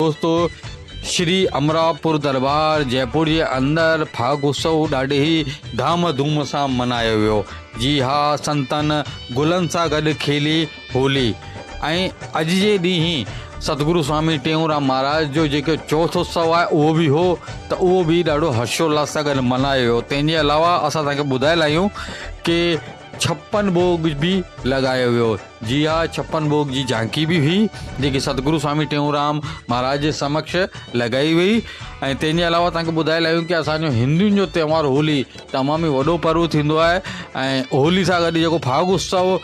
दोस्तों, श्री अमरापुर दरबार जयपुर जे अंदर फाग उत्सव ॾाढे ही धाम धूम सां मनायो वियो। जी हाँ, संतन गुलनि सां गॾु खेली होली। ऐं अॼु जे ॾींहुं सतगुरु स्वामी टेऊंराम महाराज जो जेको चौथो उत्सव आहे उहो बि हो, त उहो बि ॾाढो हर्षोल्लास सां गॾु मल्हायो वियो। तंहिंजे अलावा असां तव्हांखे ॿुधाए लाहियूं कि 56 भोग भी लगायो वियो। जी हाँ, 56 भोग जी झांकी भी हुई जेकी सतगुरु स्वामी टेऊंराम महाराज जे समक्ष लगाई वई। ऐं तंहिंजे अलावा तव्हांखे ॿुधाए लाहियूं कि असांजो हिंदुनि जो त्योहार होली तमामु ई वॾो पर्व थींदो आहे। ऐं होली सां गॾु जेको फाग उत्सव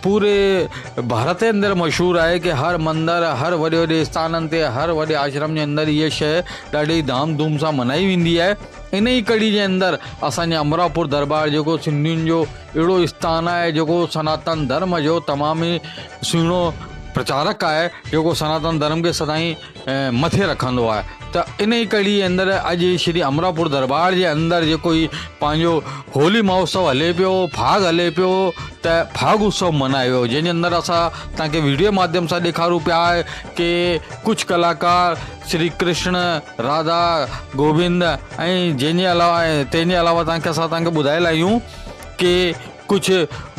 पूरे भारत जे अंदरि मशहूरु आहे कि हर मंदर, हर वॾे वॾे स्थाननि ते, हर वॾे आश्रम जे अंदरि इहा शइ ॾाढी धाम धूम सां मनाई वेंदी आहे। इन ई कड़ी जे अंदरि असांजे अमरापुर दरबार जेको सिंधियुनि जो अहिड़ो स्थान आहे जेको सनातन धर्म जो तमामु ई सुहिणो प्रचारक आहे, जेको सनातन धर्म खे सदाईं मथे रखंदो आहे। त इन ई कड़ी जे अंदरि अॼु श्री अमरापुर दरबार जे अंदरि जेको ई पंहिंजो होली महोत्सव हले पियो, फाग हले पियो, त फाग उत्सव मल्हायो वियो, जंहिंजे अंदरि असां तव्हांखे वीडियो माध्यम सां ॾेखारूं पिया आहे कि कुझु कलाकार श्री कृष्ण, राधा, गोविंद ऐं तंहिंजे अलावा तव्हांखे ॿुधाए लाहियूं कि कुछ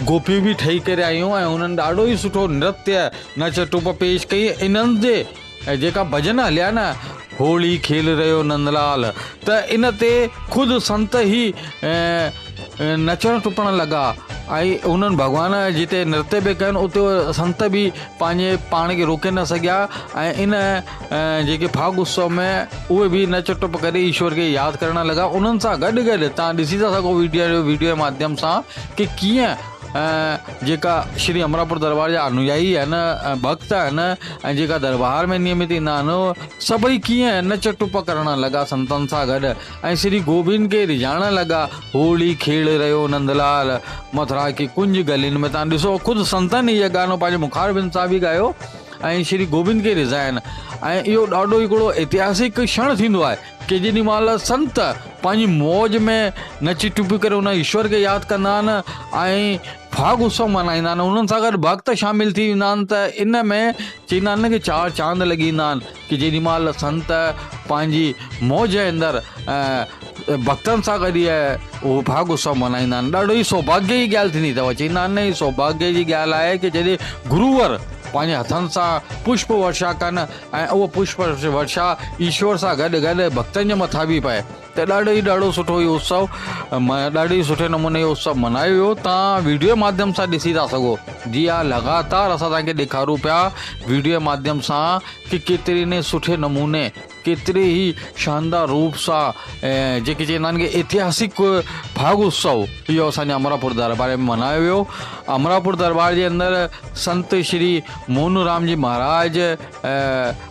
गोपियूं भी ठही करे आयूं ऐं उन्हनि ॾाढो ई सुठो नृत्य नच टुप पेश कई। इन्हनि जे जेका भॼन हलिया न, होली खेल रहियो नंदलाल, त इन ते ख़ुदि संत ई नचण टुपण लॻा। ऐं उन्हनि भॻवान जिते नृत्य बि कनि उते संत बि पंहिंजे पाण खे रोके न सघिया ऐं इन जेके फाग उत्सव में उहे बि नच टुप करे ईश्वर खे यादि करण लॻा। उन्हनि सां गॾु गॾु तव्हां ॾिसी था सघो वीडियो जे माध्यम सां कि कीअं जेका श्री अमरापुर दरबार जा अनुयायी आहिनि, भक्त आहिनि ऐं जेका दरबार में नियमित ईंदा आहिनि, सभई कीअं नच टुप करण लॻा संतनि सां गॾु ऐं श्री गोविंद खे रिझाइण लॻा। होली खेल रहियो नंदलाल, मथुरा की कुंज गलियुनि में। तव्हां ॾिसो ख़ुदि संतनि इहो गानो पंहिंजे मुखारबिंद सां बि ॻायो ऐं श्री गोविंद खे रिझाइनि। ऐं इहो ॾाढो हिकिड़ो ऐतिहासिक क्षण थींदो आहे कि जेॾी महिल संत पंहिंजी मौज में नची टुपी करे उन ईश्वर खे यादि कंदा आहिनि ऐं फाग उत्सव मल्हाईंदा आहिनि। उन्हनि सां गॾु भक्त शामिल थी वेंदा आहिनि, त इन में चवंदा आहिनि कि 4 चांद लॻी वेंदा आहिनि कि जेॾी महिल संत पंहिंजी मौज जे अंदरि भक्तनि सां गॾु उहो फाग उत्सव मल्हाईंदा आहिनि। ॾाढो ई सौभाग्य जी ॻाल्हि थींदी अथव। चवंदा आहिनि सौभाग्य जी ॻाल्हि आहे कि जॾहिं गुरूवर पंहिंजे हथनि सां पुष्प वर्षा कनि ऐं उहो पुष्प वर्षा ईश्वर सां गॾु गॾु भक्तनि जे मथां बि पए, त ॾाढो सुठो इहो उत्सव ॾाढे ई सुठे नमूने इहो उत्सव मल्हायो वियो। तव्हां वीडियो माध्यम सां ॾिसी था सघो। जी हा, लगातार असां तव्हांखे ॾेखारूं पिया वीडियो माध्यम सां कि केतिरे न सुठे नमूने, केतिरे ई शानदार रूप सां जेके चवंदा आहिनि कि ऐतिहासिक फाग उत्सव इहो असांजे अमरापुर दरबार में मल्हायो वियो। अमरापुर दरबार जे अंदरि संत श्री मोनूराम जी महाराज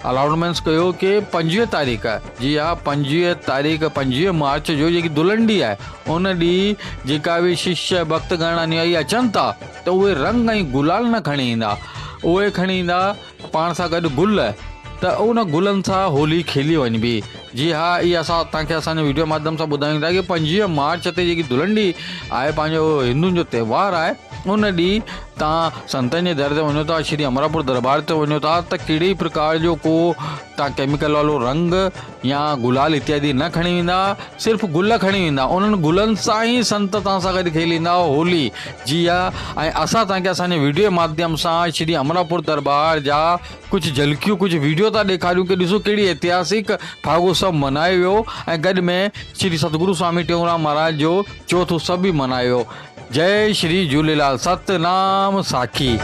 अलाउंसमेंट्स कयो कि 25 तारीख़, जी हा 25 तारीख़ 25 मार्च जो जेकी दुलंडी आहे उन ॾींहुं जेका बि शिष्य भक्तगण अनुयायी अचनि था त उहे रंग ऐं गुलाल न खणी ईंदा, उहे खणी ईंदा पाण सां गॾु गुल, त उन गुलनि सां होली खेली वञिबी। जी हा, इहा असां तव्हांखे असांजे वीडियो माध्यम सां ॿुधायूं था कि 25 मार्च ते जेकी दुलंडी आहे पंहिंजो हिंदुनि जो त्योहार आहे, उन ॾींहुं तव्हां संतनि जे दर ते वञो था, श्री अमरापुर दरबार ते वञो था, त कहिड़े प्रकार जो को तव्हां केमिकल वारो रंग या गुलाल इत्यादि न खणी वेंदा, सिर्फ़ु गुल खणी वेंदा। उन्हनि गुलनि सां ई संत तव्हां सां गॾु खेलींदा होली। जी हा, ऐं असां तव्हांखे असांजे वीडियो माध्यम सां श्री अमरापुर दरबार जा कुझु झलकियूं, कुझु वीडियो था ॾेखारियूं कि ॾिसो कहिड़ी ऐतिहासिक फाग उत्सव मल्हायो वियो ऐं गॾु में श्री सतगुरु स्वामी टेऊंराम महाराज जो चौथो उत्सव बि मल्हायो। जय श्री झूलेलाल, सतनाम साखी।